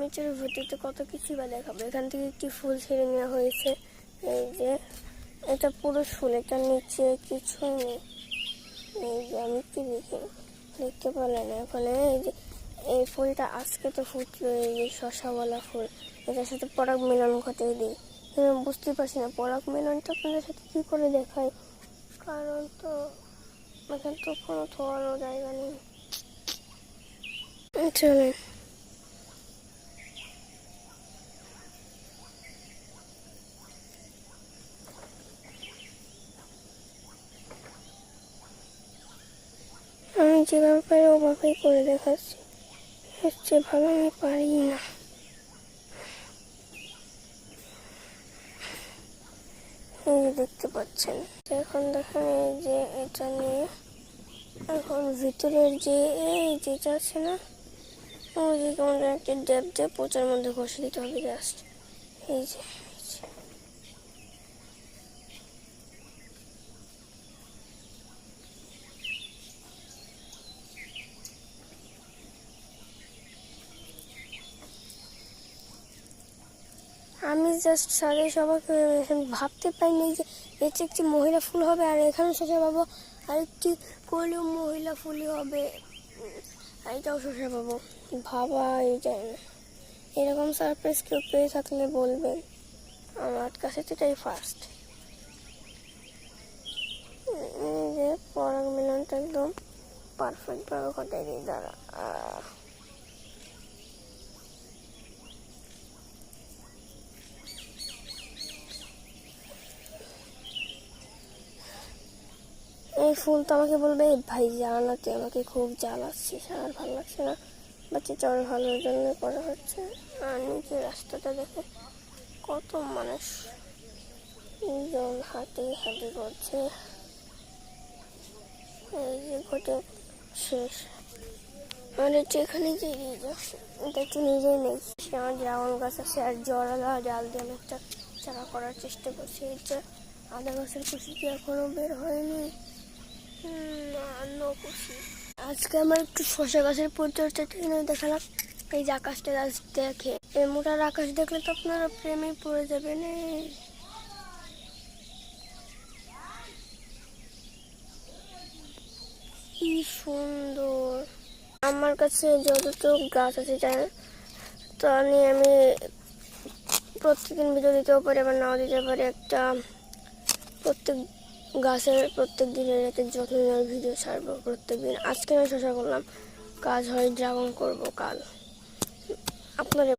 নিচের ভিডিওতে কত কিছু বা দেখাবো। এখান থেকে একটি ফুল ছিঁড়ে নেওয়া হয়েছে। এই যে এটা পুরো ফুল, এটার নিচে কিছুই নেই। এই যে আমি কি দেখতে পেলাম না এখানে। এই যে এই ফুলটা আজকে তো ফুটলো, এই যে শশাওয়ালা ফুল, এটার সাথে পরাগ মিলন ঘটে দিই। বুঝতে পারছি না পরাগ মিলনটা আপনাদের সাথে কি করে দেখায়, কারণ তো এখানে তো কোনো থোয়ারও জায়গা নেই। চলে আমি যেভাবে পারি ওভাবেই করে দেখাচ্ছি, হচ্ছে ভালো আমি পারি না। এই যে দেখতে পাচ্ছেন, এখন দেখেন এই যে এটা নিয়ে এখন ভিতরের যে এই যেটা আছে না, ওই যে কেমন একটা ড্যাপ দিয়ে পোচার মধ্যে ঘষে দিতে হবে জাস্ট। এই যে আমি জাস্ট সাড়ে সবাইকে ভাবতে পারিনি যে এটা একটি মহিলা ফুল হবে, আর এখানে শসা পাবো, আরেকটি করলেও মহিলা ফুলই হবে, আর এটাও শসা পাবো। ভাবাই যায় না। এরকম সারপ্রাইজ কেউ পেয়ে থাকলে বলবেন, আমার কাছে তো এটাই ফার্স্ট। এই যে পরাগ মিলনটা একদম পারফেক্টভাবে ঘটাই দিই। দাঁড়া, এই ফুল তো আমাকে বলবে ভাই জ্বালাতে, আমাকে খুব জ্বালাচ্ছিস, আর ভালো লাগছে না, বাচ্চা চল ভালোর জন্য করা হচ্ছে। আর নিচে রাস্তাটা দেখে কত মানুষ জন হাঁটি হাঁটি করছে। এই যে ঘটে শেষ, আমাদের যেখানে যে এটা একটু নিজেই নেই। আমার ড্রাগন গাছ আছে, আর জড়ালা ডাল দিয়ে আমি একটা চারা করার চেষ্টা করছি। এই যে আদা গাছের কুশি কি এখনো বের হয়নি, খুশি। আজকে আমার একটু শসা গাছের পরিচর্যা দেখালাম। এই যে আকাশটা গাছ দেখে, এই মোটার আকাশ দেখলে তো আপনারা প্রেমে পড়ে যাবেন। কি সুন্দর! আমার কাছে যতটুকু গাছ আছে তা নিয়ে আমি প্রত্যেকদিন ভিডিও দিতেও পারি, আবার নাও দিতে পারি। একটা প্রত্যেক গাছের প্রত্যেক দিনের একটা যত্ন নেওয়ার ভিডিও ছাড়বো প্রত্যেক দিন। আজকে আমি শসা করলাম, কাজ হয় ড্রাগন করবো কাল। আপনারা